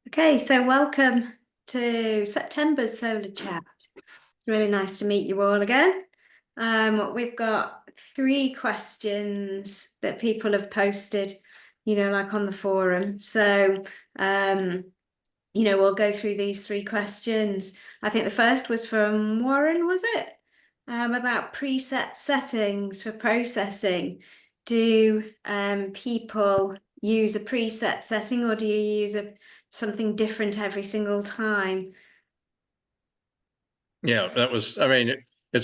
Okay, so welcome to September's Solar Chat. It's really nice to meet you all again. We've got 3 questions that people have posted, like on the forum. So, we'll go through these 3 questions. I think the first was from Warren, was it? About preset settings for processing. Do people use a preset setting, or do you use something different every single time? Yeah, it's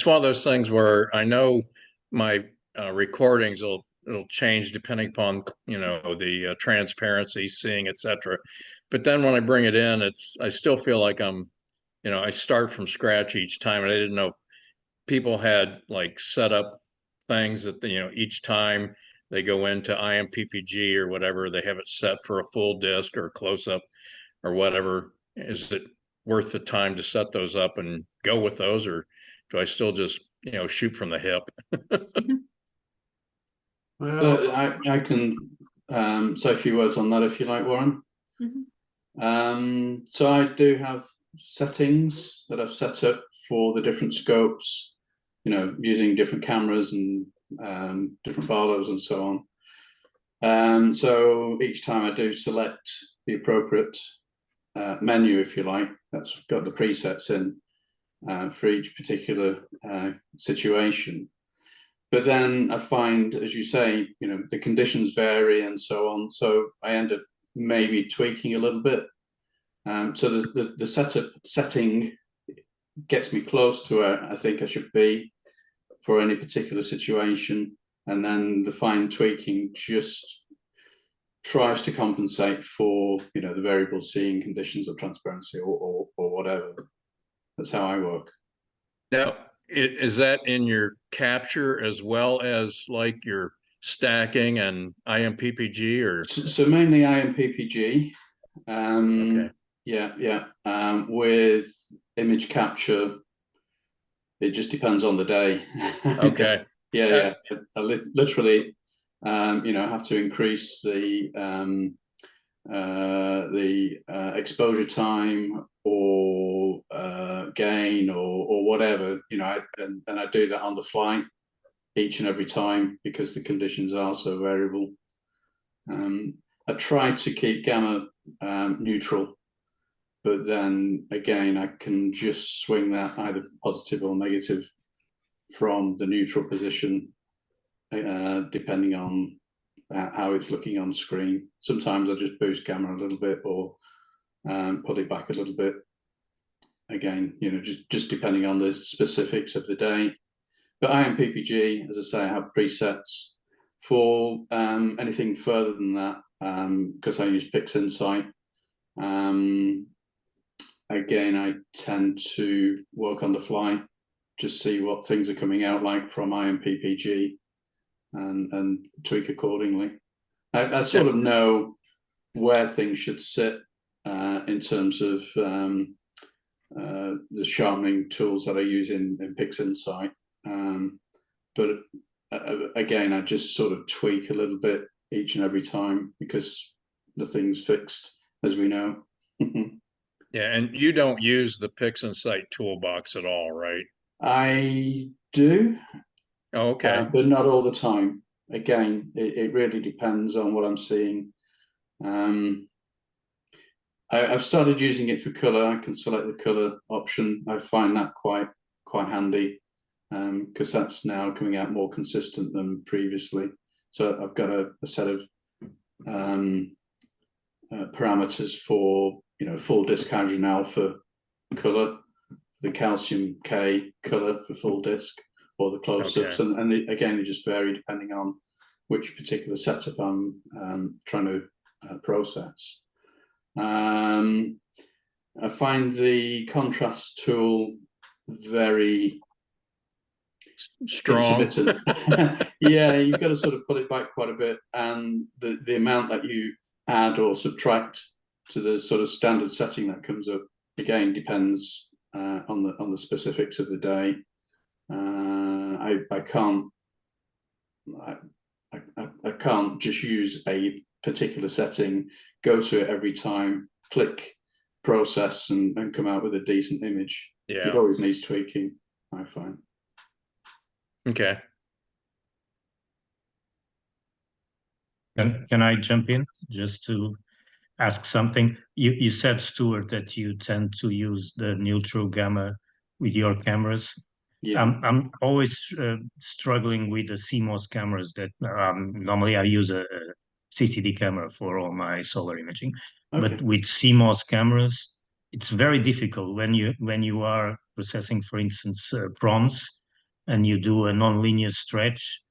one of those things where I know my recordings it'll change depending upon, the transparency, seeing, etc. But then when I bring it in, I still feel like I start from scratch each time, and I didn't know people had like set up things that, each time they go into IMPPG or whatever, they have it set for a full disc or a close up or whatever. Is it worth the time to set those up and go with those, or do I still just, shoot from the hip? Well, I can say a few words on that if you like, Warren. So I do have settings that I've set up for the different scopes, using different cameras and different Barlows and so on. So each time I do select the appropriate menu, if you like, that's got the presets in for each particular situation. But then I find, as you say, the conditions vary and so on. So I end up maybe tweaking a little bit. So the setting gets me close to where I think I should be for any particular situation. And then the fine tweaking just tries to compensate for, the variable seeing conditions or transparency or whatever. That's how I work. Now, is that in your capture as well as like your stacking and IMPPG, or? So mainly IMPPG. Okay. Yeah. With image capture, it just depends on the day. Okay. Yeah. I literally, have to increase the exposure time or gain or whatever, and I do that on the fly each and every time because the conditions are so variable. I try to keep gamma neutral, but then again, I can just swing that either positive or negative from the neutral position, depending on how it's looking on screen. Sometimes I just boost gamma a little bit or pull it back a little bit. Again, just depending on the specifics of the day. But IMPPG, as I say, I have presets for anything further than that, because I use PixInsight. Again, I tend to work on the fly, just see what things are coming out like from IMPPG and tweak accordingly. I sort of know where things should sit in terms of the sharpening tools that I use in PixInsight. But again, I just sort of tweak a little bit each and every time because nothing's fixed, as we know. Yeah, and you don't use the PixInsight toolbox at all, right? I do, Oh, okay. but not all the time. Again, it really depends on what I'm seeing. I've started using it for color. I can select the color option. I find that quite handy because that's now coming out more consistent than previously. So I've got a set of parameters for full disc hydrogen alpha color, the calcium K color for full disc, or the close-ups, Okay. and again they just vary depending on which particular setup I'm trying to process. I find the contrast tool very Strong. intermittent. Yeah, you've got to sort of pull it back quite a bit, and the amount that you add or subtract to the sort of standard setting that comes up again depends on the specifics of the day. I can't just use a particular setting, go to it every time, click process and come out with a decent image. Yeah. It always needs tweaking, I find. Okay. Can I jump in just to ask something? You said, Stuart, that you tend to use the neutral gamma with your cameras. Yeah. I'm always struggling with the CMOS cameras that normally I use a CCD camera for all my solar imaging. Okay. But with CMOS cameras, it's very difficult when you are processing, for instance, proms, and you do a nonlinear stretch.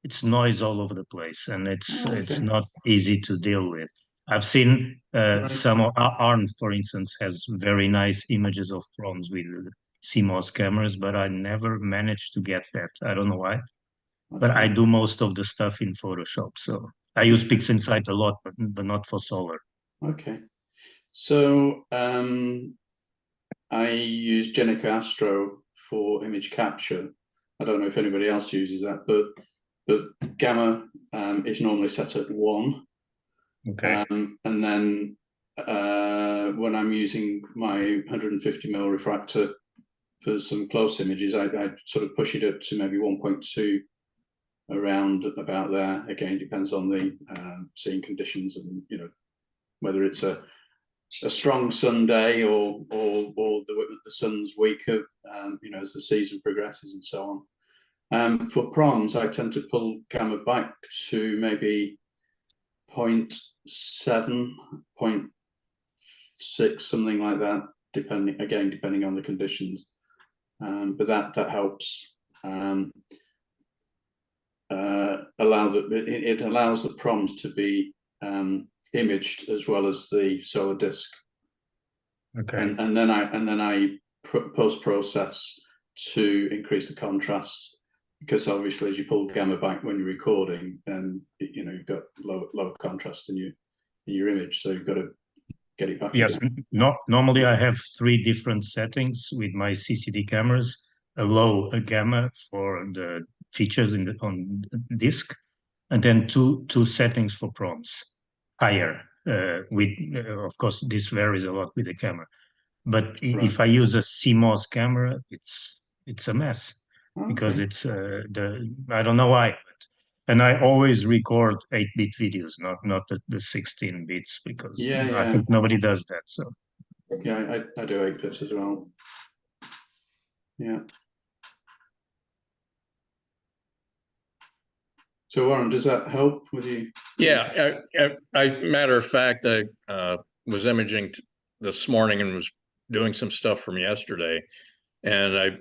It's noise all over the place, and it's Okay. not easy to deal with. I've seen Right. some of ARM, for instance, has very nice images of proms with CMOS cameras, but I never managed to get that. I don't know why. But I Okay. do most of the stuff in Photoshop, so I use PixInsight a lot, but not for solar. Okay. So I use Jenica Astro for image capture. I don't know if anybody else uses that, but gamma is normally set at 1. Okay. And then when I'm using my 150mm refractor for some close images, I sort of push it up to maybe 1.2, around about there. Again, depends on the seeing conditions, and whether it's a strong sun day or the sun's weaker, as the season progresses and so on. For proms, I tend to pull gamma back to maybe 0.7, 0.6, something like that, depending on the conditions. But that helps. It allows the proms to be imaged as well as the solar disk. Okay. And then I post process to increase the contrast, because obviously as you pull gamma back when you're recording, then you've got low contrast in your image, so you've got to get it back. Yes, normally I have 3 different settings with my CCD cameras: a low, a gamma for the features on the disk, and then two settings for proms, higher. With of course this varies a lot with the camera, but if I use a CMOS camera, it's a mess, because Okay. it's I don't know why. And I always record 8-bit videos, not the 16 bits, because I think nobody does that. So yeah, I do 8-bits as well. Yeah. So Warren, does that help with you? Yeah. Matter of fact, I was imaging this morning and was doing some stuff from yesterday, and I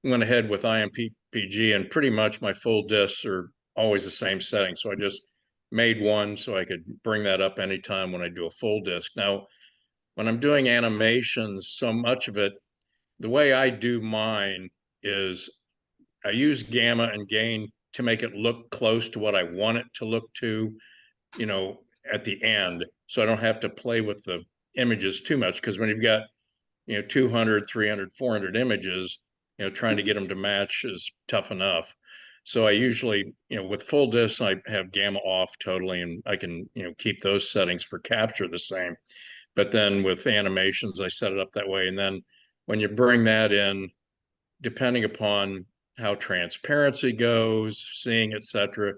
went ahead with IMPPG, and pretty much my full discs are always the same setting. So I just made one so I could bring that up anytime when I do a full disc. Now, when I'm doing animations, so much of it, the way I do mine is I use gamma and gain to make it look close to what I want it to look to, at the end. So I don't have to play with the images too much, because when you've got 200, 300, 400 images, trying to get them to match is tough enough. So I usually, with full discs, I have gamma off totally, and I can, keep those settings for capture the same. But then with animations, I set it up that way. And then when you bring that in, depending upon how transparency goes, seeing, etc.,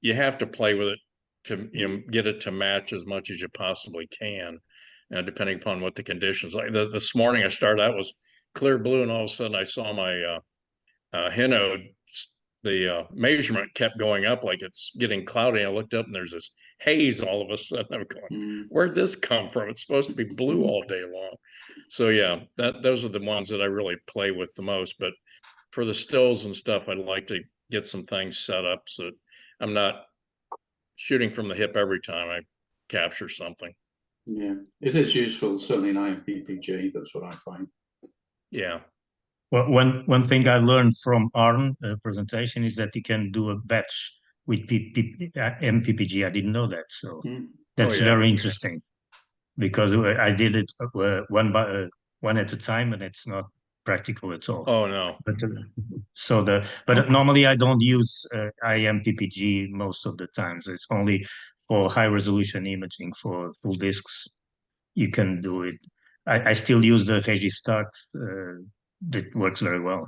you have to play with it to get it to match as much as you possibly can, depending upon what the conditions like. This morning I started out was clear blue, and all of a sudden I saw my Hinode, the measurement kept going up like it's getting cloudy. I looked up and there's this haze all of a sudden. I'm going, where'd this come from? It's supposed to be blue all day long. So yeah, those are the ones that I really play with the most. But for the stills and stuff, I'd like to get some things set up so that I'm not shooting from the hip every time I capture something. Yeah, it is useful, certainly in IMPPG. That's what I find. Yeah. well, one thing I learned from Arn presentation is that you can do a batch with MPPG. I didn't know that, so that's very interesting, because I did it one at a time, and it's not practical at all. Oh no. But normally I don't use IMPPG most of the times. It's only for high resolution imaging for full discs. you can do it. I still use the Registart that works very well,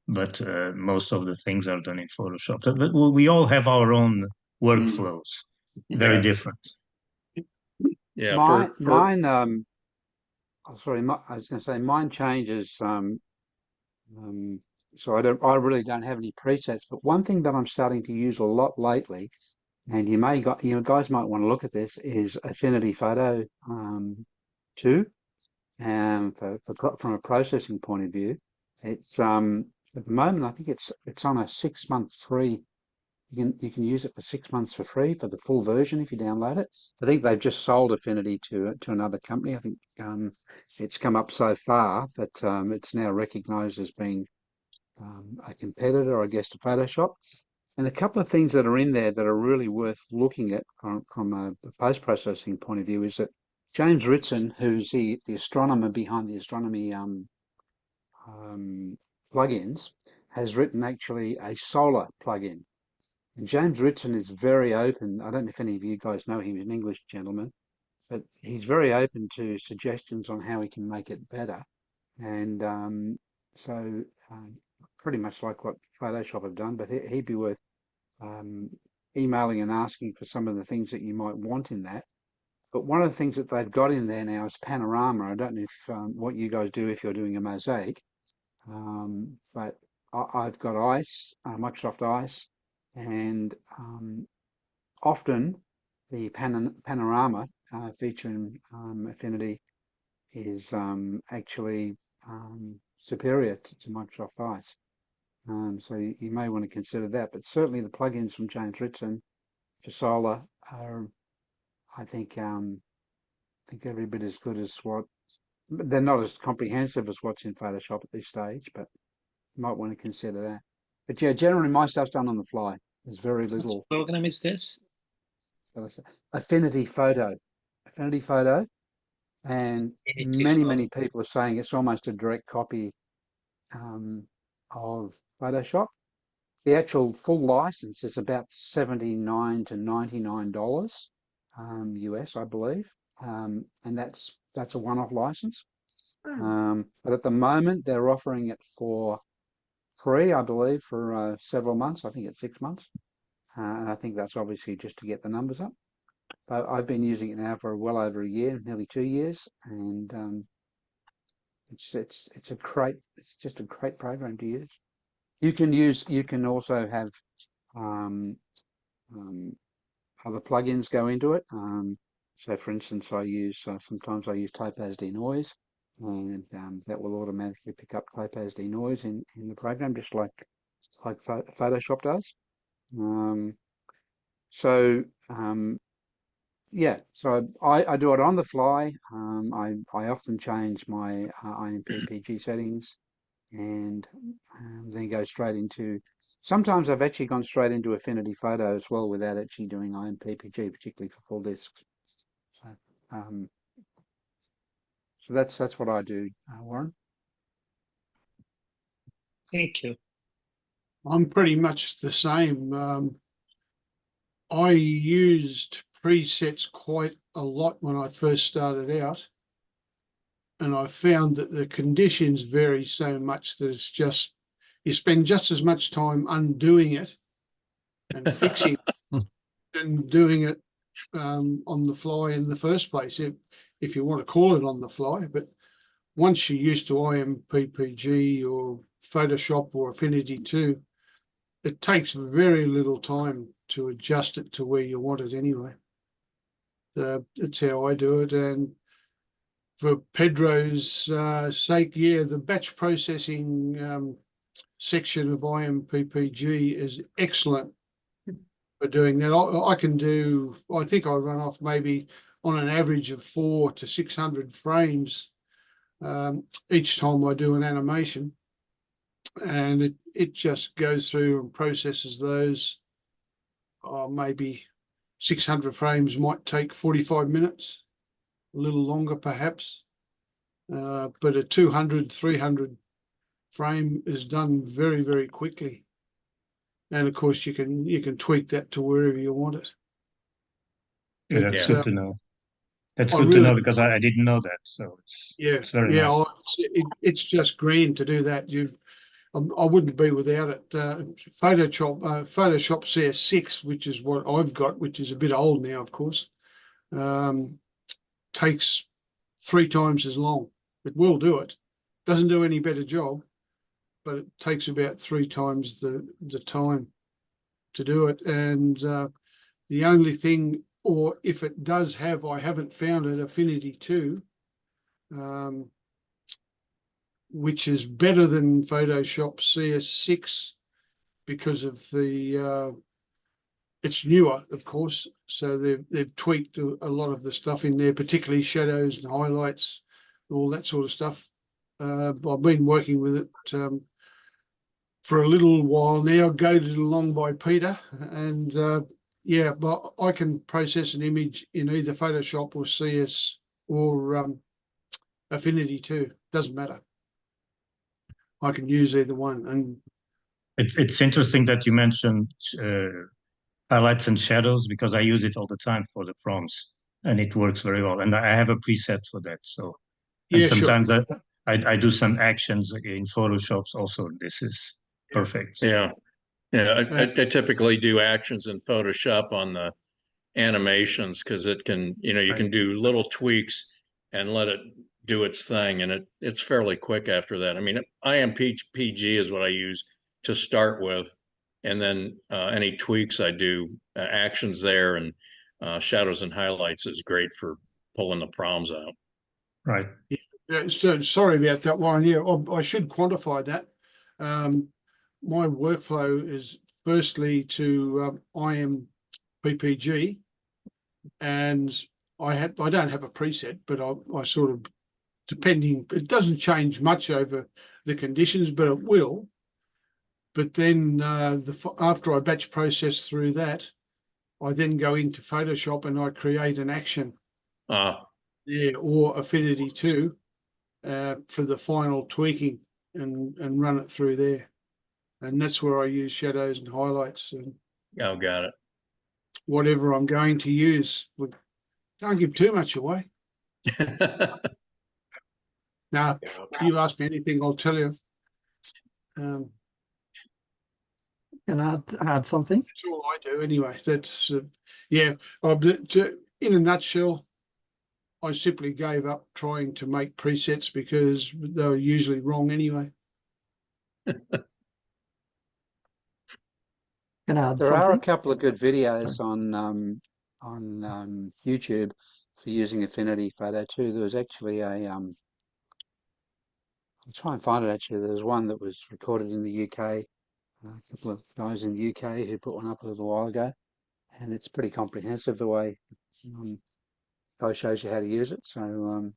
but most of the things are done in Photoshop. But we all have our own workflows, very Yeah. different. Yeah. Mine, oh, sorry, I was going to say mine changes. So I really don't have any presets. But one thing that I'm starting to use a lot lately, and you guys might want to look at this, is Affinity Photo 2. From a processing point of view, it's at the moment I think it's on a 6-month free. You can use it for 6 months for free for the full version if you download it. I think they've just sold Affinity to another company. I think it's come up so far that it's now recognised as being a competitor, I guess, to Photoshop. And a couple of things that are in there that are really worth looking at from a post-processing point of view is that James Ritson, who's the astronomer behind the astronomy plugins, has written actually a solar plugin. And James Ritson is very open. I don't know if any of you guys know him, he's an English gentleman, but he's very open to suggestions on how he can make it better. And so pretty much like what Photoshop have done, but he'd be worth emailing and asking for some of the things that you might want in that. But one of the things that they've got in there now is panorama. I don't know if what you guys do if you're doing a mosaic, but I've got Ice, Microsoft Ice, and often the panorama featuring Affinity is actually superior to Microsoft Ice. So you may want to consider that. But certainly the plugins from James Ritson for Solar are, I think every bit as good as what. They're not as comprehensive as what's in Photoshop at this stage, but you might want to consider that. But yeah, generally my stuff's done on the fly. There's very little. What program is this? Affinity Photo, and many people are saying it's almost a direct copy of Photoshop. The actual full license is about $79 to $99 US, I believe, and that's a one-off license. But at the moment they're offering it for free, I believe, for several months. I think it's 6 months, and I think that's obviously just to get the numbers up. But I've been using it now for well over a year, nearly 2 years, and it's just a great program to use. You can also have other plugins go into it. So for instance, sometimes I use Topaz denoise, and that will automatically pick up Topaz denoise in the program, just like Photoshop does. Yeah, so I do it on the fly. I often change my IMPPG settings and then go straight into. Sometimes I've actually gone straight into Affinity Photo as well without actually doing IMPPG, particularly for full discs. So that's what I do, Warren. Thank you. I'm pretty much the same. I used presets quite a lot when I first started out, and I found that the conditions vary so much that it's just, you spend just as much time undoing it and fixing and doing it on the fly in the first place, if you want to call it on the fly. But once you're used to IMPPG or Photoshop or Affinity 2, it takes very little time to adjust it to where you want it anyway. That's how I do it. And for Pedro's sake, yeah, the batch processing section of IMPPG is excellent for doing that. I think I run off maybe on an average of 400 to 600 frames each time I do an animation. And it just goes through and processes those. Maybe 600 frames might take 45 minutes, a little longer perhaps. But a 200, 300 frame is done very, very quickly. And of course you can tweak that to wherever you want it. That's good to know. That's I good to really, know because I didn't know that. So it's very yeah, nice. it's just grand to do that. I wouldn't be without it. Photoshop CS6, which is what I've got, which is a bit old now, of course, takes 3 times as long. It will do it. Doesn't do any better job, but it takes about 3 times the time to do it. And the only thing, or if it does have, I haven't found it, Affinity 2, which is better than Photoshop CS6 because of the it's newer, of course, so they've tweaked a lot of the stuff in there, particularly shadows and highlights, all that sort of stuff. I've been working with it for a little while now, goaded along by Peter, and yeah, but I can process an image in either Photoshop or CS or Affinity 2. Doesn't matter. I can use either one. And It's interesting that you mentioned highlights and shadows because I use it all the time for the prompts and it works very well. And I have a preset for that. So, and yeah, sure. sometimes I do some actions in Photoshop also. This is perfect. Yeah. Yeah. I typically do actions in Photoshop on the animations because it can, you can do little tweaks and let it do its thing. And it's fairly quick after that. I mean, IMPG is what I use to start with. And then any tweaks I do, actions there and shadows and highlights is great for pulling the proms out. Right. Yeah, so sorry about that one. Yeah, I should quantify that. My workflow is firstly to IMPPG, and I don't have a preset, but I sort of, depending, it doesn't change much over the conditions, but it will. But then after I batch process through that, I then go into Photoshop and I create an action. Yeah, or Affinity 2 for the final tweaking and run it through there. And that's where I use shadows and highlights and Oh, got it. whatever I'm going to use. Don't give too much away. Now, you ask me anything, I'll tell you. Can I add something? That's all I do anyway. That's, yeah, in a nutshell, I simply gave up trying to make presets because they were usually wrong anyway. Can I add There are a something? couple of good videos on YouTube for using Affinity Photo 2. There was actually a I'll try and find it actually. There's one that was recorded in the UK. A couple of guys in the UK who put one up a little while ago, and it's pretty comprehensive the way it shows you how to use it. So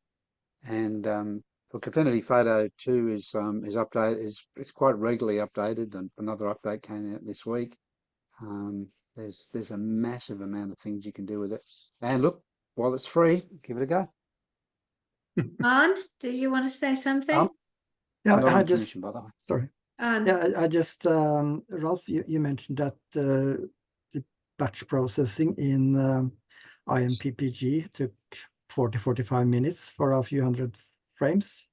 look, Affinity Photo 2 is updated. It's quite regularly updated, and another update came out this week. There's a massive amount of things you can do with it. And look, while it's free, give it a go. Anne, did you want to say something? Yeah, Not I on just commission, by the way. sorry. Anne. Yeah, I just Ralph, you mentioned that the batch processing in IMPPG took 40-45 minutes for a few hundred frames.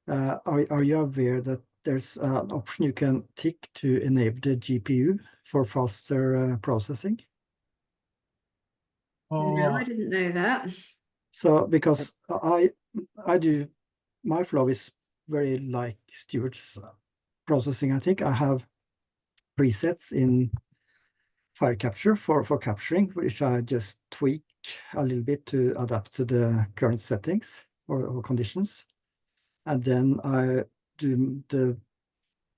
Are you aware that there's an option you can tick to enable the GPU for faster processing? No, I didn't know that. So because I do, my flow is very like Stuart's processing. I think I have presets in fire capture for capturing, which I just tweak a little bit to adapt to the current settings or conditions. And then I do the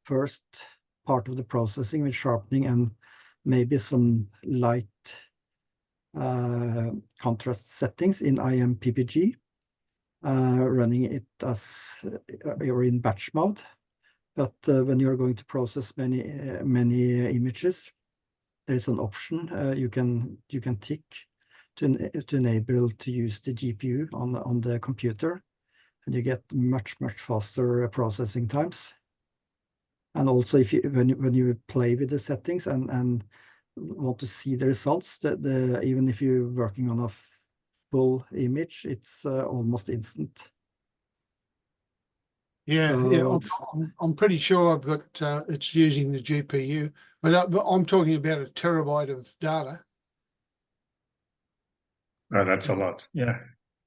first part of the processing with sharpening and maybe some light contrast settings in IMPPG, running it as or in batch mode. But when you're going to process many images, there's an option you can tick to enable to use the GPU on the computer, and you get much faster processing times. And also, if you when you play with the settings and want to see the results, even if you're working on a full image, it's almost instant. Yeah, So- I'm pretty sure I've got it's using the GPU, but I'm talking about a terabyte of data. Oh, that's a lot. Yeah.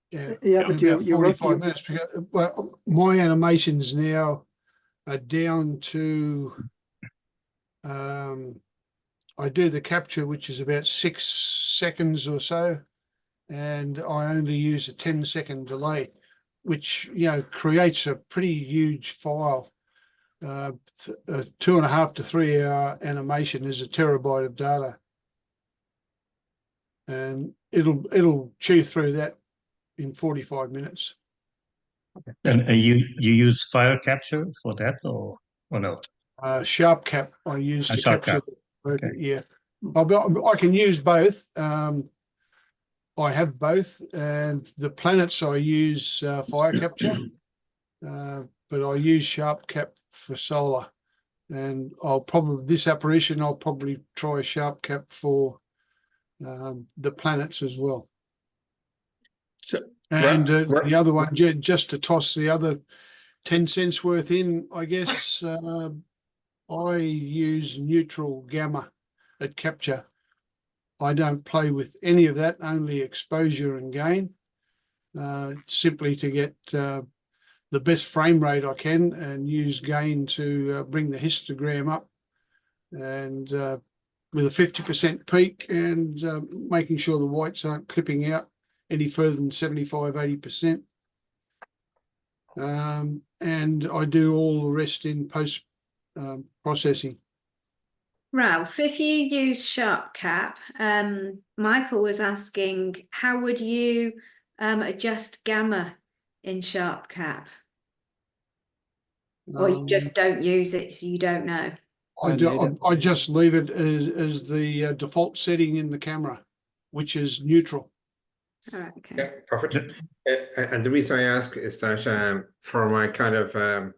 Yeah, Yeah, in but about you work 45 minutes. Because, well, my animations now are down to I do the capture, which is about 6 seconds or so, and I only use a 10-second delay, which creates a pretty huge file. A 2.5 to 3 hour animation is a terabyte of data, and it'll chew through that in 45 minutes. And you use file capture for that or no? Sharp cap I use to Sharp capture. Cap. Okay. Yeah, I can use both. I have both, and the planets I use fire capture, but I use Sharp Cap for solar. And this apparition, I'll probably try Sharp Cap for the planets as well. So, And right. the other one, just to toss the other 10 cents worth in, I guess I use neutral gamma at capture. I don't play with any of that, only exposure and gain, simply to get the best frame rate I can, and use gain to bring the histogram up, and with a 50% peak, and making sure the whites aren't clipping out any further than 75–80%. And I do all the rest in post processing. Ralph, if you use Sharp Cap, Michael was asking, how would you adjust gamma in Sharp Cap? Or you just don't use it, so you don't know? I just leave it as the default setting in the camera, which is neutral. All right, okay. Yeah, perfect. And the reason I ask is that for my kind of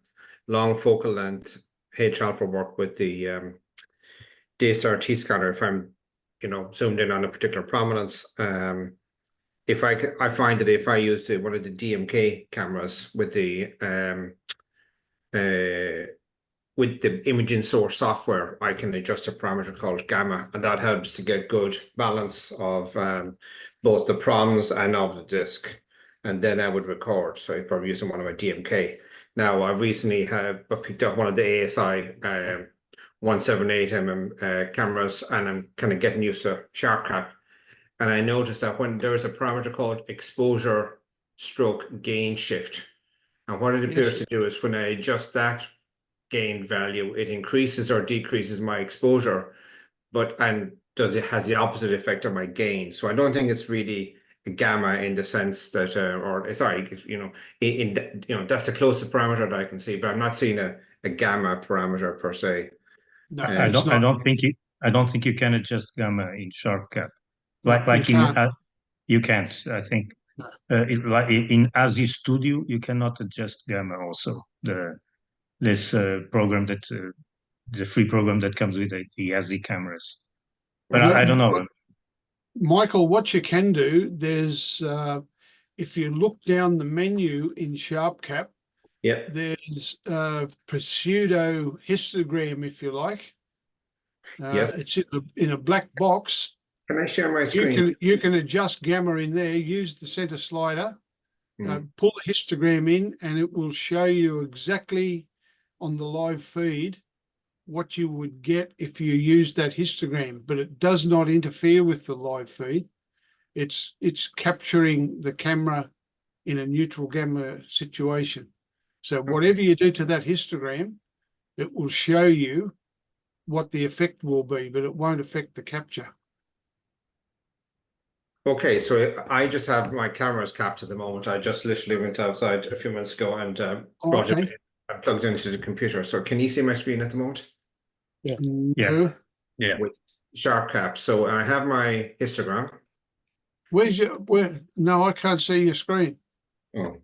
long focal length H-alpha work with the DSRT scanner, if I'm zoomed in on a particular prominence, if I find that if I use one of the DMK cameras with the imaging source software, I can adjust a parameter called gamma, and that helps to get good balance of both the proms and of the disc. And then I would record. So if I'm using one of my DMK. Now, I recently have picked up one of the ASI 178mm cameras, and I'm kind of getting used to Sharp Cap. And I noticed that when there's a parameter called exposure stroke gain shift, and what it appears to do is when I adjust that gain value, it increases or decreases my exposure, and has the opposite effect on my gain. So I don't think it's really a gamma in the sense that, that's the closest parameter that I can see, but I'm not seeing a gamma parameter per se. No, I don't think you can adjust gamma in Sharp Cap. You can't. I think in ASI Studio you cannot adjust gamma. Also, this program that the free program that comes with the ASI cameras. But I don't know. Michael, what you can do, there's if you look down the menu in Sharp Cap, there's pseudo histogram, if you like. Yes. It's in a black box. Can I share my screen? You can adjust gamma in there, use the center slider, pull the histogram in, and it will show you exactly on the live feed what you would get if you use that histogram, but it does not interfere with the live feed. It's capturing the camera in a neutral gamma situation. So whatever you do to that histogram, it will show you what the effect will be, but it won't affect the capture. Okay, so I just have my cameras capped at the moment. I just literally went outside a few minutes ago and brought it in and plugged into the computer. So can you see my screen at the moment? Yeah. No. Yeah. With Sharp Cap. So I have my histogram. No, I can't see your screen. Oh.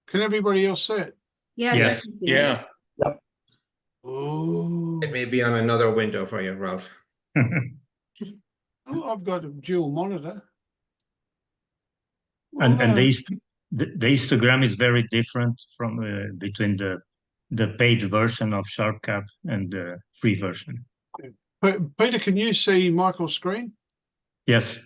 Can everybody else see it? Yes. Yes. Yeah. Oh, It may be on another window for you, Ralph. I've got a dual monitor. And Well, the histogram is very different from between the paid version of SharpCap and the free version. Peter, can you see Michael's screen? Yes.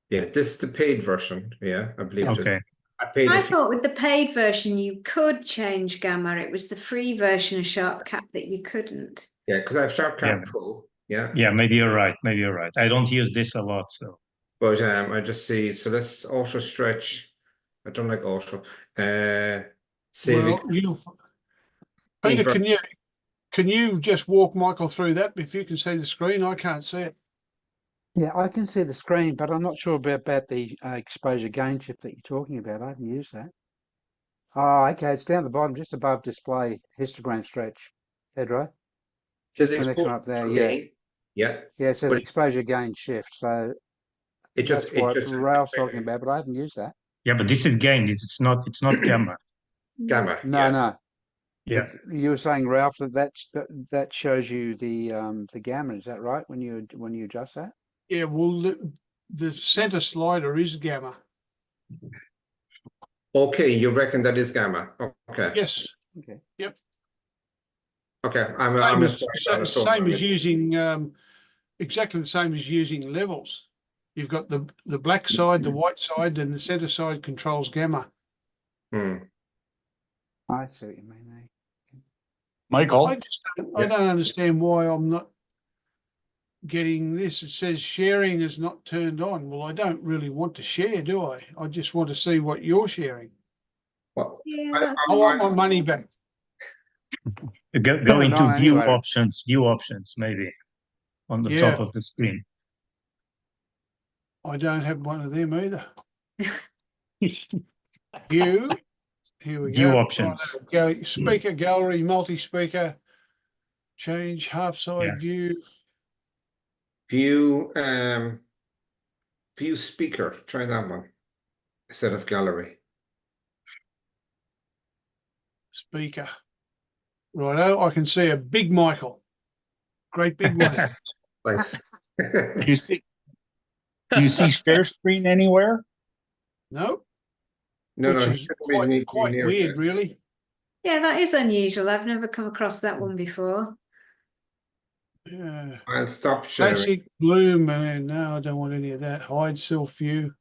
Yeah, this is the paid version. Yeah, I believe it is. Okay. I paid I a fee. thought with the paid version you could change gamma. It was the free version of SharpCap that you couldn't. Yeah, because I have SharpCap Yeah. Pro. Yeah. Yeah, maybe you're right. Maybe you're right. I don't use this a lot, so. But I just see, so let's auto stretch. I don't like auto. Saving. Well, Paid Peter, ver- can you just walk Michael through that? If you can see the screen, I can't see it. Yeah, I can see the screen, but I'm not sure about the exposure gain shift that you're talking about. I haven't used that. Oh, okay, it's down the bottom, just above display histogram stretch, Pedro. There's Just the next one exposure up there, yeah. gain. Yeah. Yeah, it says But exposure gain shift, so it that's what just Ralph's talking about, but I haven't used that. Yeah, but this is gain. It's not gamma. gamma. No, yeah. no. Yeah. You were saying, Ralph, that shows you the gamma, is that right? When you adjust that? Yeah, well, the center slider is gamma. Okay, you reckon that is gamma? Okay. Yes. Okay. Yep. Okay. I'm Same as using exactly the same as using levels. You've got the black side, the white side, and the center side controls gamma. Hmm. I see what you mean there. Michael, I don't understand why I'm not getting this. It says sharing is not turned on. Well, I don't really want to share, do I? I just want to see what you're sharing. Well, Yeah, I want my money back. Go Turn it into on view anyway. options, maybe on the top of the screen. I don't have one of them either. View. Here we View go. options. Right, speaker gallery, multi-speaker, change half side view. view speaker. Try that one instead of gallery. Speaker. Righto, I can see a big Michael. Great big one. Thanks. do you see share screen anywhere? No, No, which no, is quite weird, really. yeah, that is unusual. I've never come across that one before. Yeah. I'll stop sharing. Classic bloom, and no, I don't want any of that. Hide self view.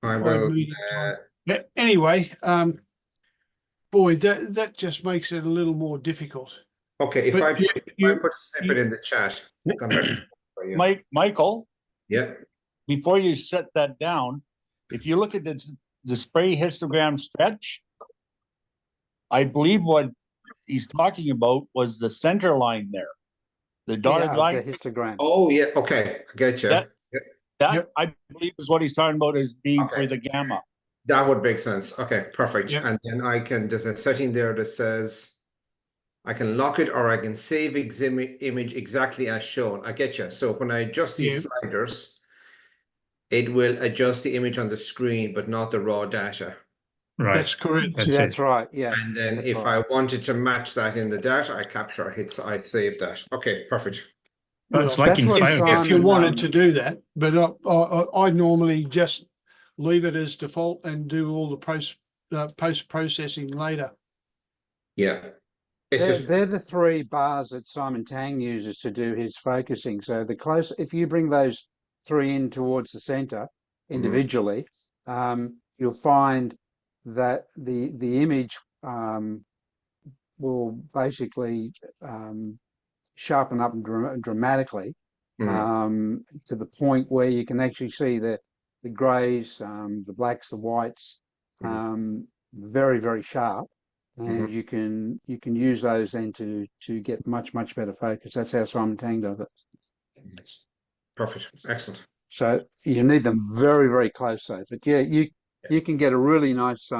I Hide will. media time. Yeah, anyway, boy, that just makes it a little more difficult. Okay, if But I put a snippet in the chat. Michael, Yeah. before you set that down, if you look at the display histogram stretch, I believe what he's talking about was the center line there, the dotted line. The histogram. Oh yeah. Okay, I get you. That I believe is what he's talking about as being for the gamma. That would make sense. Okay, perfect. Yep. And then there's a setting there that says I can lock it or I can save image exactly as shown. I get you. So when I adjust these sliders, it will adjust the image on the screen, but not the raw data. Right. That's correct. That's right. Yeah. And then if I wanted to match that in the data, I capture, I save that. Okay, perfect. Well, it's like in if you wanted to do that, but I normally just leave it as default and do all the post processing later. Yeah. They're the three bars that Simon Tang uses to do his focusing. So if you bring those three in towards the center individually, you'll find that the image will basically sharpen up dramatically to the point where you can actually see the grays, the blacks, the whites, very, very sharp. And you can use those then to get much better focus. That's how Simon Tang does it. Perfect. Excellent. So you need them very, very close though. But yeah, you can get a really nice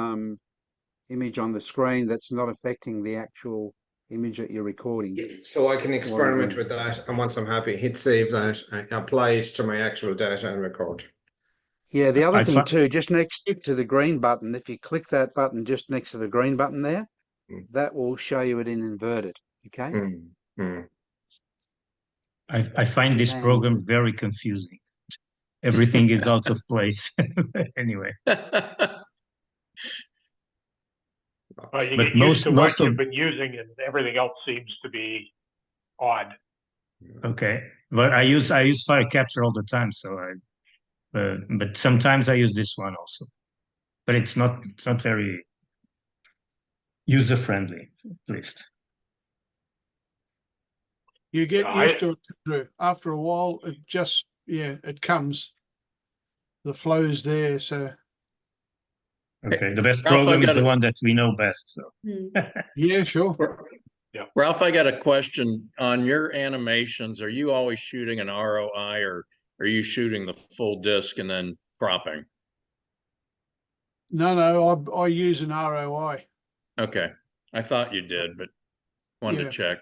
image on the screen that's not affecting the actual image that you're recording. So I can experiment with that, and once I'm happy, hit save that, and apply it to my actual data and record. Yeah, the other thing too, just next to the green button, if you click that button just next to the green button there, that will show you it in inverted. Okay. I find this program very confusing. everything is out of place. Anyway, You but get used to what most of you've been using, and everything else seems to be odd. okay, but I use fire capture all the time, so but sometimes I use this one also, but it's not very user friendly, at least. You get I- used to it Drew. After a while. It just, yeah, it comes. The flow's there. So Okay, the best Ralph, program I've is got the a- one that we know best. So yeah, sure. Ralph, I got a question on your animations. Are you always shooting an ROI, or are you shooting the full disc and then cropping? No, I use an ROI. Okay, I thought you did, but wanted Yeah. to check.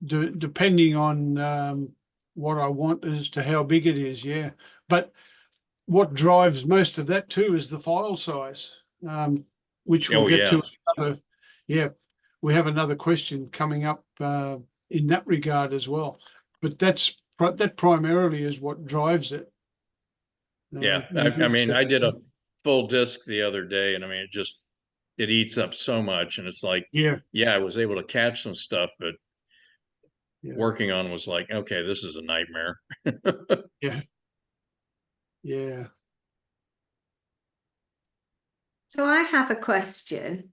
Depending on what I want as to how big it is, yeah. But what drives most of that too is the file size, which we'll Oh, get to yeah. another. Yeah, we have another question coming up in that regard as well. But that primarily is what drives it. Yeah, You I need mean, to- I did a full disc the other day, and I mean, it eats up so much, and it's like, yeah, yeah, I was able to catch some stuff, but yeah, working on was like, okay, this is a nightmare. yeah, yeah. So I have a question,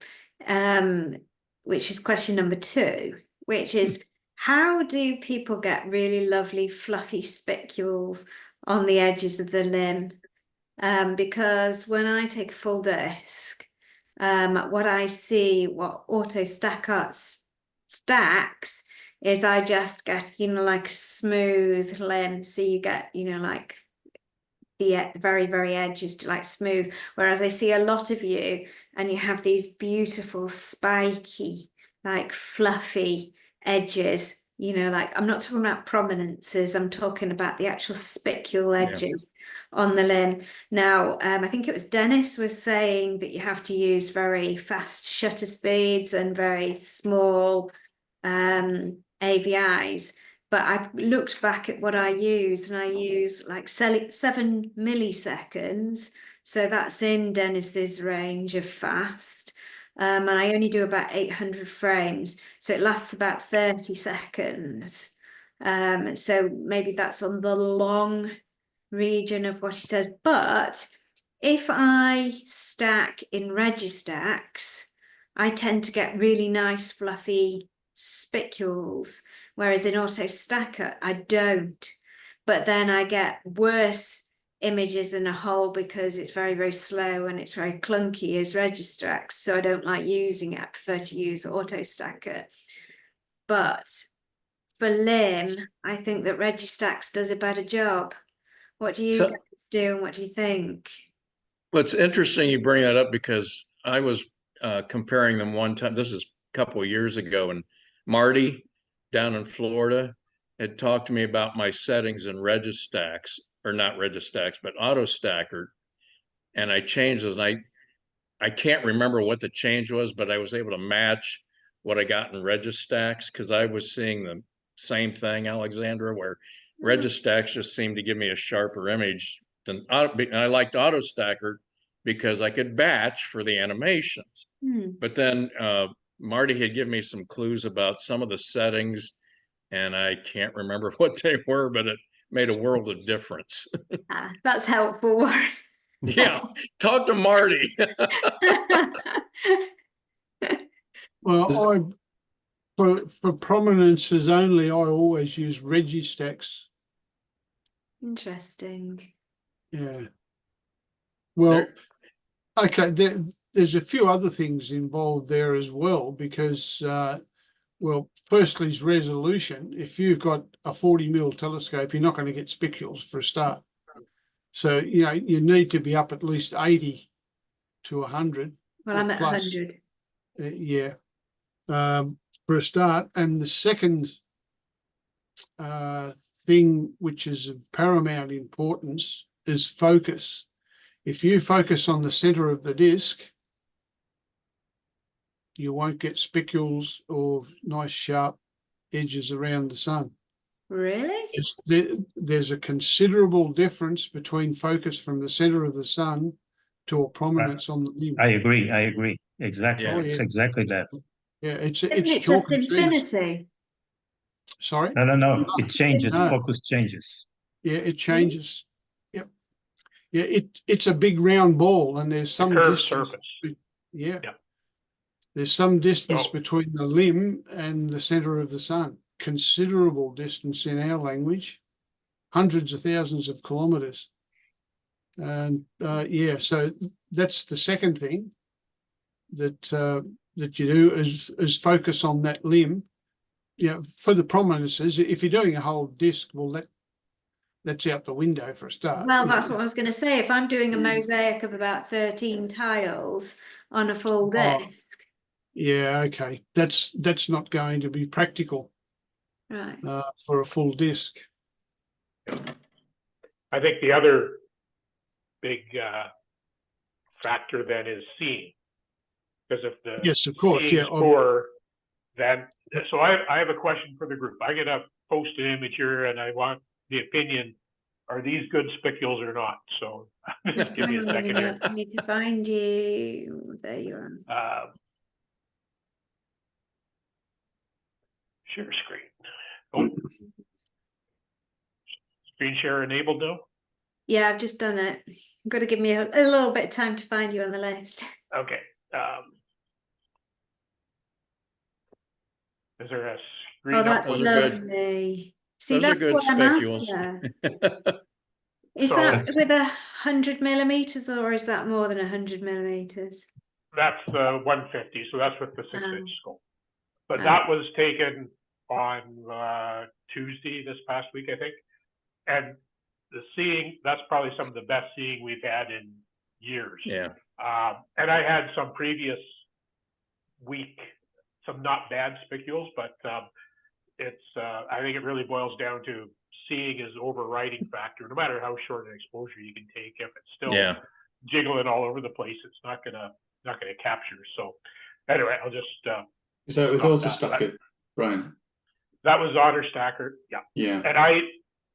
which is question number 2, which is how do people get really lovely fluffy spicules on the edges of the limb? Because when I take a full disc, what I see, what Auto stacks is I just get, like a smooth limb. So you get, like the very, very edges like smooth. Whereas I see a lot of you and you have these beautiful spiky, like fluffy edges, like I'm not talking about prominences, I'm talking about the actual spicule edges on the limb. Now, I think it was Dennis was saying that you have to use very fast shutter speeds and very small AVIs. But I've looked back at what I use, and I use like 7 milliseconds. So that's in Dennis's range of fast. And I only do about 800 frames. So it lasts about 30 seconds. So maybe that's on the long region of what he says. But if I stack in Registacks, I tend to get really nice fluffy spicules. Whereas in Auto Stacker, I don't. But then I get worse images in a whole because it's very, very slow and it's very clunky as Registrax. So I don't like using it. I prefer to use Auto Stacker. But for limb, I think that Registax does a better job. What do you guys do and what do you think? Well, it's interesting you bring that up because I was comparing them one time. This is a couple of years ago, and Marty down in Florida had talked to me about my settings in Registax, or not Registax, but Auto Stacker, and I changed those. And I can't remember what the change was, but I was able to match what I got in Registax because I was seeing the same thing, Alexandra, where Registax just seemed to give me a sharper image than and I liked Auto Stacker because I could batch for the animations. But then Marty had given me some clues about some of the settings, and I can't remember what they were, but it made a world of difference. That's helpful, Warren. Yeah, talk to Marty. Well, for prominences only, I always use Registacks. Interesting. Yeah. Well, okay. There's a few other things involved there as well because, well, firstly is resolution. If you've got a 40mm telescope, you're not going to get spicules for a start. So, you need to be up at least 80 to 100. Well, I'm at plus. 100. Yeah. For a start. And the second thing, which is of paramount importance, is focus. If you focus on the center of the disc, you won't get spicules or nice sharp edges around the sun. Really? There's a considerable difference between focus from the center of the sun to a prominence on the limb. I agree. Exactly. Yeah. It's exactly that. Yeah, it's Isn't it chalk just and cheese. infinity? Sorry? No. It changes. No. Focus changes. Yeah, it changes. Yep. Yeah, it's a big round ball, and there's some curved distance. surface. Yeah. Yep. There's some distance So- between the limb and the center of the sun. Considerable distance in our language, hundreds of thousands of kilometers. And yeah, so that's the second thing that that you do is focus on that limb. Yeah, for the prominences. If you're doing a whole disc, well, that's out the window for a start. Well, you that's know. what I was going to say. If I'm doing a mosaic of about 13 tiles on a full Oh. disc, Yeah, okay. That's not going to be practical right? for a full disc. I think the other big factor then is seeing, because if the Yes, of course. seeing Yeah. is poor, then so I have a question for the group. I'm gonna post an image here, and I want the opinion: are these good spicules or not? So just give me a second here. I need to find you. There you are. Share screen. Oh. Screen share enabled though? Yeah, I've just done it. You've got to give me a little bit of time to find you on the list. Okay. Is there a screen? Oh, that's up? Those are good. lovely. See, Those are that's good what I'm spicules. after. Is So that it's- with 100 millimeters, or is that more than 100 millimeters? That's the 150, so that's with the 6-inch scope. But Oh. that was taken on Tuesday this past week, I think. And the seeing, that's probably some of the best seeing we've had in years. Yeah. And I had some previous week, some not bad spicules, but it's I think it really boils down to seeing is overriding factor. No matter how short an exposure you can take, if it's still Yeah. jiggling all over the place, it's not gonna capture. So anyway, I'll just Is that with stop auto that. stacker, Brian? That was Otter Stacker, yeah. Yeah. And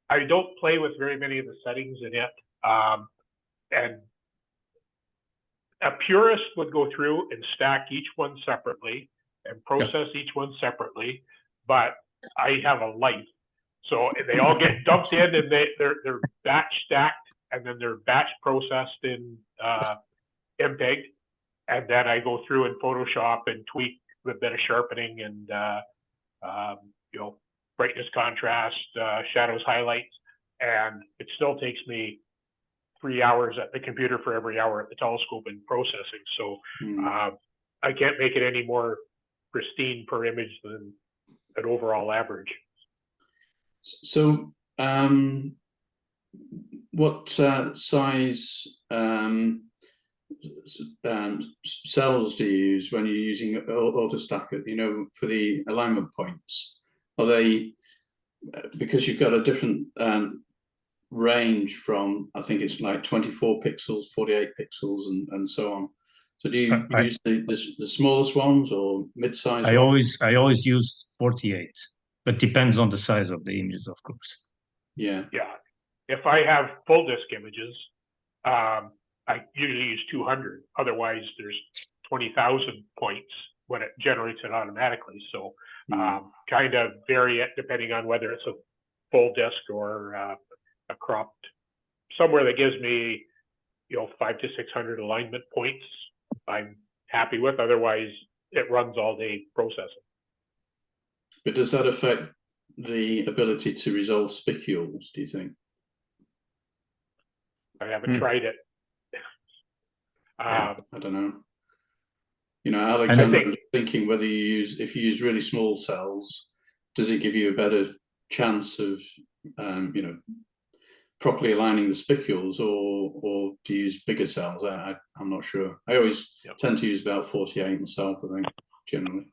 I don't play with very many of the settings in it. And a purist would go through and stack each one separately and process each one separately, but I have a life. So they all get dumped in, and they're batch stacked, and then they're batch processed in MPEG, and then I go through in Photoshop and tweak with a bit of sharpening and you know, brightness, contrast, shadows, highlights, and it still takes me 3 hours at the computer for every hour at the telescope in processing. So I can't make it any more pristine per image than an overall average. So, what size cells do you use when you're using auto stacker? You know, for the alignment points, are they, because you've got a different range from, I think it's like 24 pixels, 48 pixels, and so on. So do you use the smallest ones or mid-size? I always use 48, but depends on the size of the images, of course. Yeah. Yeah. If I have full disk images, I usually use 200. Otherwise, there's 20,000 points when it generates it automatically. So kind of vary it depending on whether it's a full disk or a cropped, somewhere that gives me, you know, 500 to 600 alignment points, I'm happy with. Otherwise, it runs all day processing. But does that affect the ability to resolve spicules, do you think? I haven't tried it. I don't know. You know, Alexander, I was thinking whether if you use really small cells, does it give you a better chance of, you know, properly aligning the spicules, or do you use bigger cells? I'm not sure. I always tend to use about 48 myself, I think, generally.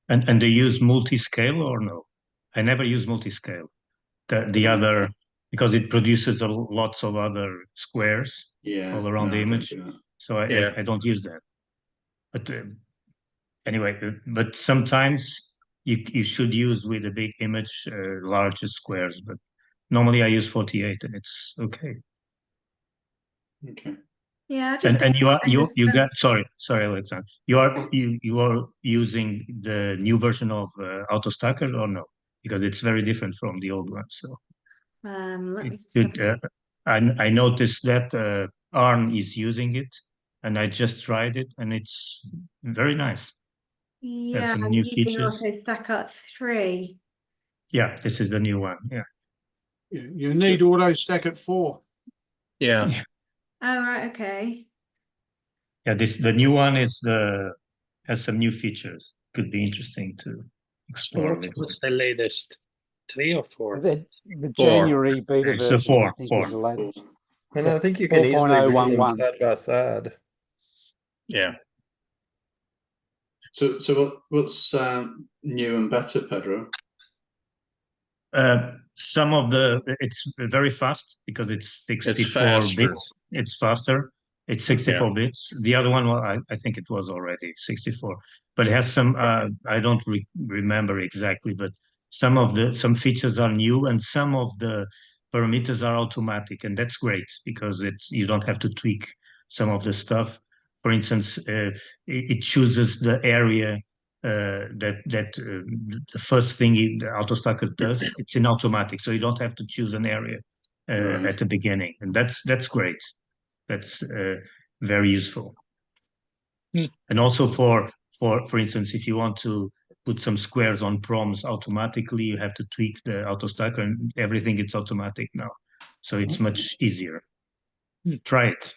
And they use multi-scale or no? I never use multi-scale. The other, because it produces lots of other squares all around the image. So I don't use that. But anyway, but sometimes you should use with a big image larger squares, but normally I use 48 and it's okay. Okay. Yeah, I just And you understand. got sorry Alexander, you are using the new version of AutoStacker or no? Because it's very different from the old one. So Let me just it, have I noticed that Arn is using it, and I just tried it, and it's very nice. yeah, some I'm new using features. AutoStacker 3. Yeah, this is the new one. Yeah. You need auto stack at 4. Yeah. Oh, right, okay. Yeah, the new one has some new features. Could be interesting to explore. What's the latest? 3 or 4? The 4. January beta It's a version, I 4. think, 4. is the latest. And I think you can easily read them 4.011. side by side. Yeah. So what's new and better, Pedro? Some of it's very fast because it's 64 faster. bits. It's faster. It's 64 bits. The other one, well, I think it was already 64, but it has some. I don't remember exactly, but some features are new, and some of the parameters are automatic, and that's great because you don't have to tweak some of the stuff. For instance, it chooses the area the first thing the AutoStacker does, it's in automatic, so you don't have to choose an area Right. at the beginning, and that's great. That's very useful. And also for instance, if you want to put some squares on proms automatically, you have to tweak the AutoStacker, and everything it's automatic now, so it's much easier. Try it.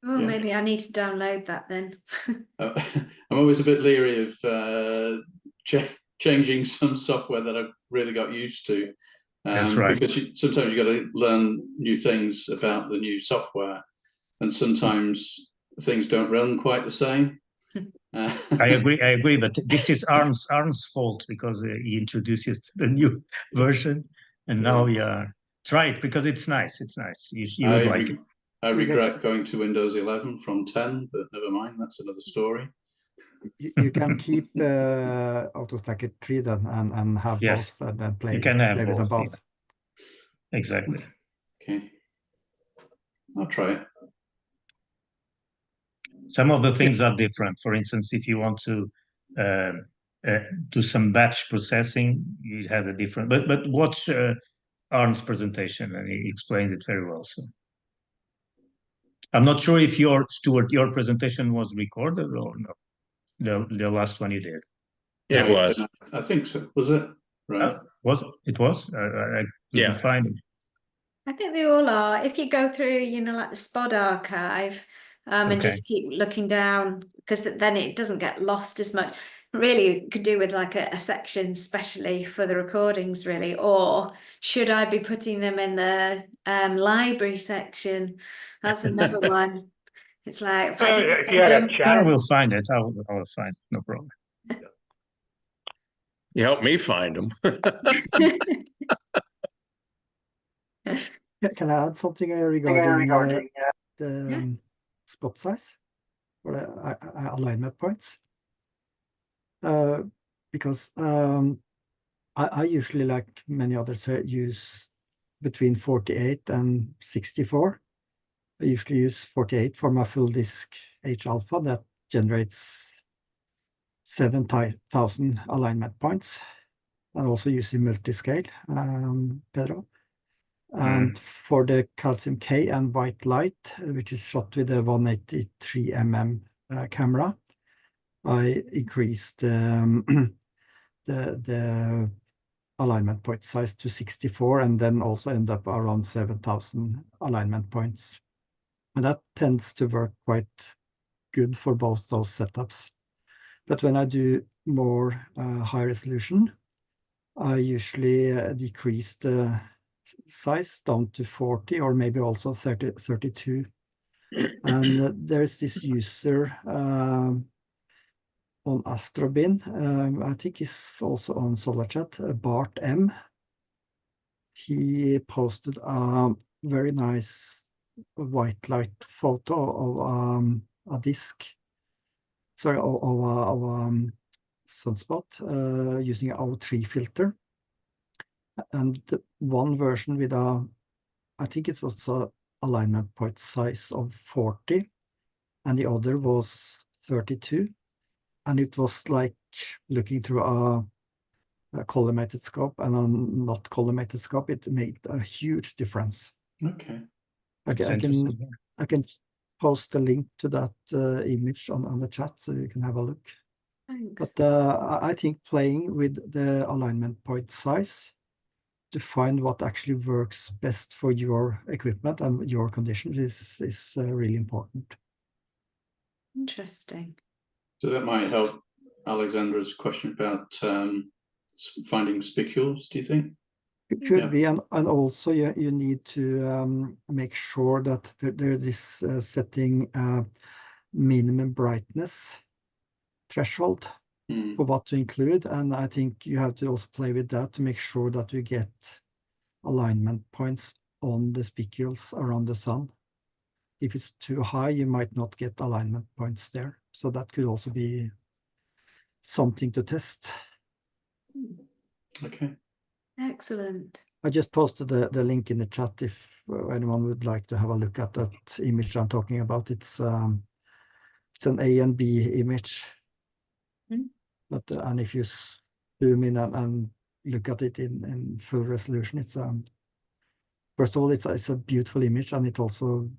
Oh, Yeah. maybe I need to download that then. I'm always a bit leery of changing some software that I've really got used to. That's right. Because sometimes you got to learn new things about the new software, and sometimes things don't run quite the same. I agree, but this is Arn's fault because he introduces the new version, and now try it because it's nice. It's nice. You would like it. I regret going to Windows 11 from 10, but never mind. That's another story. You can keep AutoStacker 3 then and have both and then play. You can have with them both. Yeah. Exactly. Okay, I'll try it. Some of the things are different. For instance, if you want to do some batch processing, you have a different. But watch Arn's presentation, and he explained it very well. So I'm not sure if your presentation was recorded or no. The last one you did. Yeah, it was. I think so. Was it? Right. It was. I couldn't find it. I think they all are. If you go through, like the SPOD archive, and just keep looking down, because then it doesn't get lost as much. Really, you could do with like a section specially for the recordings, really. Or should I be putting them in the library section? That's another one. It's like, I will find it. I will find it. No problem. You help me find them. Can I add something regarding the spot size or the alignment points? Because I usually, like many others, use between 48 and 64. I usually use 48 for my full disk H alpha that generates 7,000 alignment points. I also using multi-scale, Pedro. And for the calcium K and white light, which is shot with a 183 mm camera, I increased the alignment point size to 64, and then also end up around 7,000 alignment points. And that tends to work quite good for both those setups. But when I do more high resolution, I usually decrease the size down to 40 or maybe also 32. And there's this user on Astrobin, I think he's also on Solarchat, Bart M. He posted a very nice white light photo of a disk, sorry, of sunspot using an O3 filter. And one version with I think it was a alignment point size of 40, and the other was 32. And it was like looking through a collimated scope and a not collimated scope. It made a huge difference. Okay. I can post a link to that image on the chat so you can have a look. Thanks. But I think playing with the alignment point size to find what actually works best for your equipment and your conditions is really important. Interesting. So that might help Alexandra's question about finding spicules, do you think? It could be, and also you need to make sure that there's this setting minimum brightness threshold for what to include, and I think you have to also play with that to make sure that you get alignment points on the spicules around the sun. If it's too high, you might not get alignment points there, so that could also be something to test. Okay. Excellent. I just posted the link in the chat if anyone would like to have a look at that image I'm talking about. It's an A and B image. But and if you zoom in and look at it in full resolution, it's first of all it's a beautiful image, and it also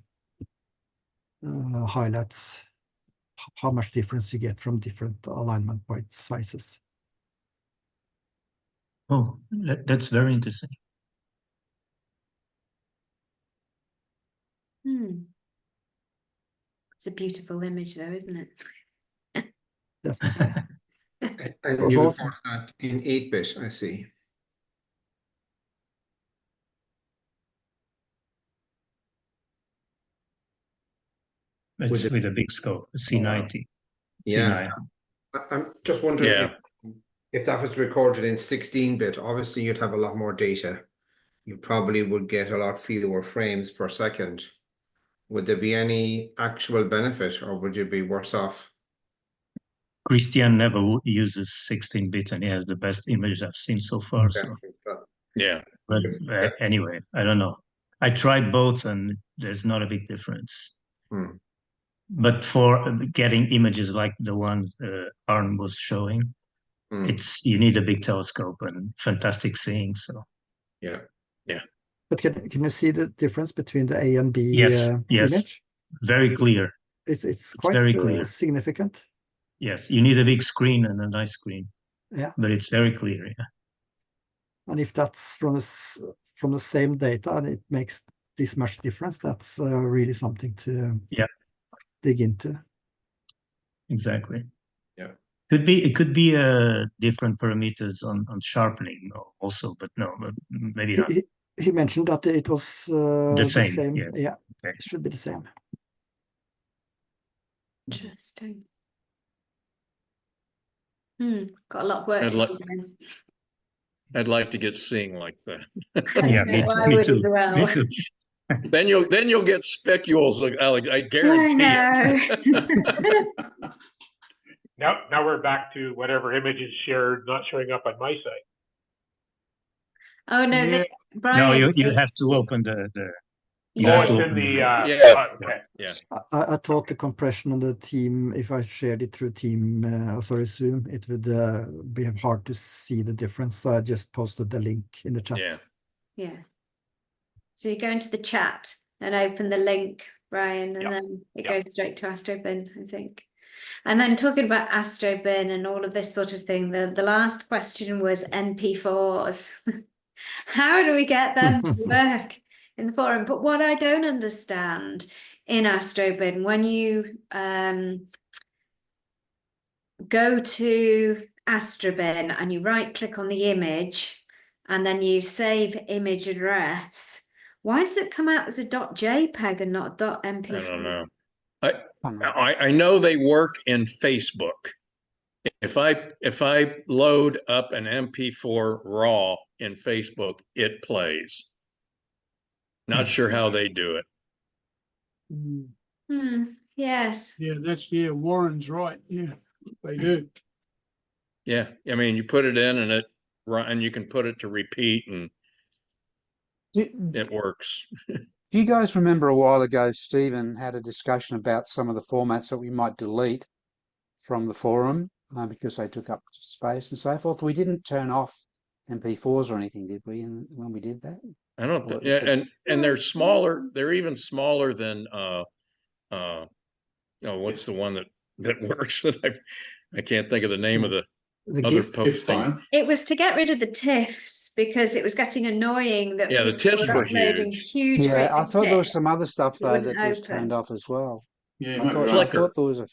highlights how much difference you get from different alignment point sizes. Oh, that's very interesting. It's a beautiful image though, isn't it? Definitely. And you report that in 8-bit, I see. With a big scope, C90. Yeah. C9. I'm just wondering if that was recorded in 16-bit, obviously you'd have a lot more data. You probably would get a lot fewer frames per second. Would there be any actual benefit, or would you be worse off? Christian never uses 16-bit, and he has the best image I've seen so far. So yeah. But anyway, I don't know. I tried both, and there's not a big difference. But for getting images like the one Arne was showing, you need a big telescope and fantastic seeing. So yeah. But can you see the difference between the A and B yes, image? Very clear. It's quite very clear. Significant. Yes, you need a big screen and a nice screen. Yeah. But it's very clear. Yeah. And if that's from the same data and it makes this much difference, that's really something to dig into. Exactly. Yeah. It could be different parameters on sharpening also, but no, but maybe not. He mentioned that it was the same. Yes. Yeah, okay. It should be the same. Interesting. Got a lot of work to do. I'd like to get seeing like that. Yeah, me too. As well. Me too. Then you'll get specules, Alex. I guarantee it. Now we're back to whatever image is shared, not showing up on my site. Oh no, Yeah. Brian. No, you have to open the. It's in the okay. Yeah. I thought the compression on the team, if I shared it through Zoom, it would be hard to see the difference. So I just posted the link in the chat. Yeah. So you go into the chat and open the link, Brian, and then it goes straight to Astrobin, I think. And then talking about Astrobin and all of this sort of thing, the last question was MP4s. How do we get them to work in the forum? But what I don't understand in Astrobin, when you go to Astrobin and you right click on the image and then you save image address, why does it come out as a .jpeg and not a .mp4? I don't know. I know they work in Facebook. If I load up an MP4 raw in Facebook, it plays. Not sure how they do it. Yes. Yeah, Warren's right. Yeah, they do. Yeah, I mean, you put it in and it run, and you can put it to repeat and it works. Do you guys remember a while ago, Stephen had a discussion about some of the formats that we might delete from the forum because they took up space and so forth? We didn't turn off MP4s or anything, did we? When we did that, I don't think, yeah, and they're smaller. They're even smaller than oh, what's the one that works? I can't think of the name of the other posting. It was to get rid of the TIFFs because it was getting annoying that Yeah, the people TIFFs were were uploading huge. Yeah, I thought there was TIFFs some other stuff that though wouldn't that was open. turned off as well. Yeah, I thought there was a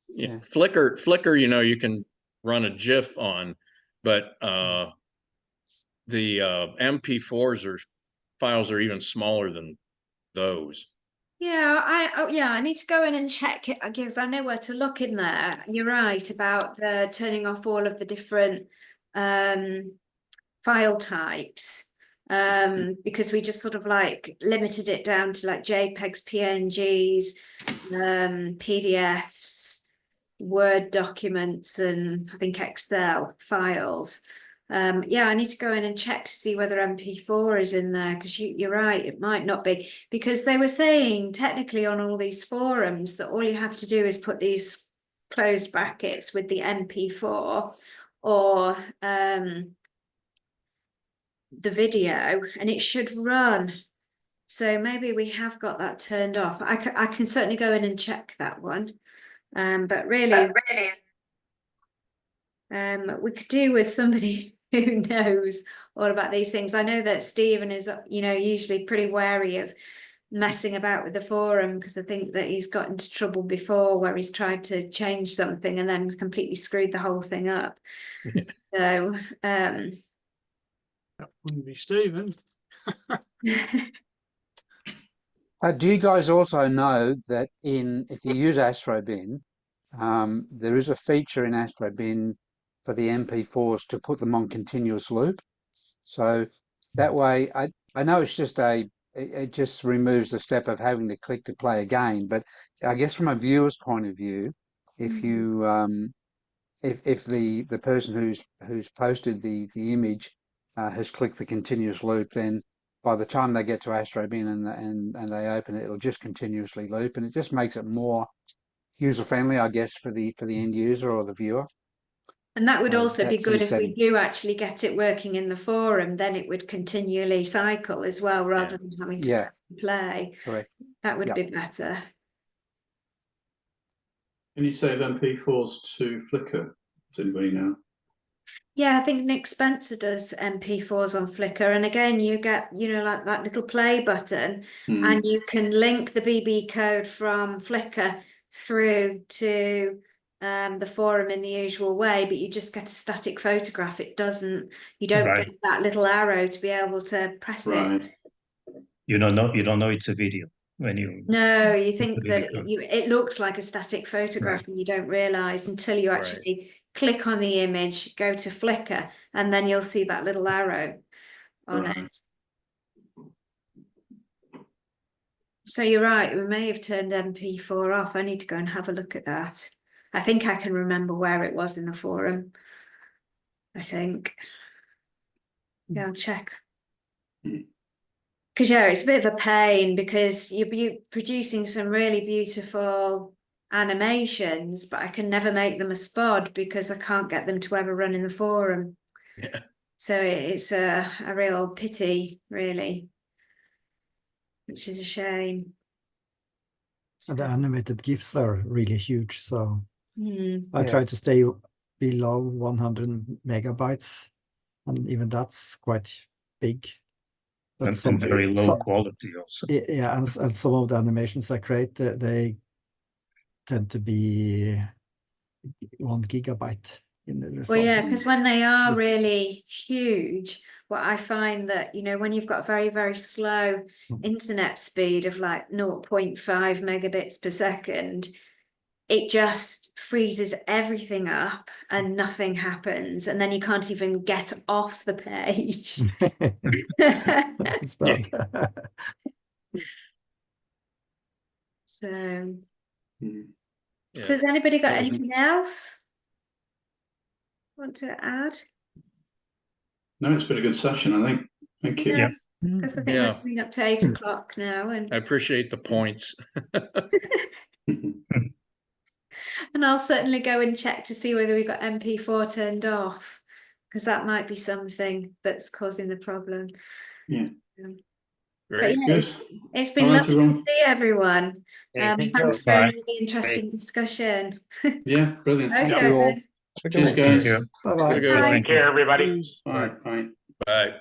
yeah. Flickr, you know, you can run a GIF on, but the MP4s files are even smaller than those. Yeah, I need to go in and check it because I know where to look in there. You're right about the turning off all of the different file types. Because we just sort of like limited it down to like JPEGs, PNGs, PDFs, Word documents, and I think Excel files. Yeah, I need to go in and check to see whether MP4 is in there because you're right, it might not be, because they were saying technically on all these forums that all you have to do is put these closed brackets with the MP4 or the video and it should run. So maybe we have got that turned off. I can certainly go in and check that one. But really, we could do with somebody who knows all about these things. I know that Stephen is, you know, usually pretty wary of messing about with the forum because I think that he's got into trouble before where he's tried to change something and then completely screwed the whole thing up. Yeah. So, that wouldn't be Stephen. Do you guys also know that if you use AstroBin, there is a feature in AstroBin for the MP4s to put them on continuous loop. So that way, I know it's just it just removes the step of having to click to play again. But I guess from a viewer's point of view, if you if the person who's posted the image has clicked the continuous loop, then by the time they get to AstroBin and they open it, it'll just continuously loop, and it just makes it more user friendly, I guess, for the end user or the viewer. And that would So also be that's some good if we settings. do actually get it working in the forum, then it would continually cycle as well, rather than having to play. Correct. That would be better. Can you save MP4s to Flickr? Does anybody know? Yeah, I think Nick Spencer does MP4s on Flickr. And again, you get, you know, like that little play button and you can link the BB code from Flickr through to the forum in the usual way, but you just get a static photograph. You don't get that little arrow to be able to press it. You don't know it's a video when you. No, you think that it looks like a static photograph and you don't realize until you actually click on the image, go to Flickr, and then you'll see that little arrow on it. So you're right, we may have turned MP4 off. I need to go and have a look at that. I think I can remember where it was in the forum. I think. Yeah, I'll check. Because yeah, it's a bit of a pain because you're producing some really beautiful animations, but I can never make them a spod because I can't get them to ever run in the forum. Yeah. So it's a real pity, really, which is a shame. And the animated GIFs are really huge, so I Yeah. try to stay below 100 megabytes, and even that's quite big. But And some very low quality also. Yeah, and some of the animations I create, they tend to be 1 gigabyte in the result. Well, yeah, because when they are really huge, what I find that, you know, when you've got a very, very slow internet speed of like 0.5 megabits per second, it just freezes everything up and nothing happens. And then you can't even get off the page. It's bad. So has anybody got anything else? want to add? No, it's been a good session, I think. Thank you. Yes, because I think Yeah. we're coming up to 8 o'clock now, and I appreciate the points. and I'll certainly go and check to see whether we've got MP4 turned off, because that might be something that's causing the problem. Yeah. But Great. yeah, Good. it's been All right, lovely to everyone. see everyone. Thank you. Thanks for a Bye. really interesting discussion. Yeah, brilliant. Okay, you all. then. Cheers, guys. you. Bye bye. Good. Bye. Thank Take care, everybody. Bye. Bye. Bye.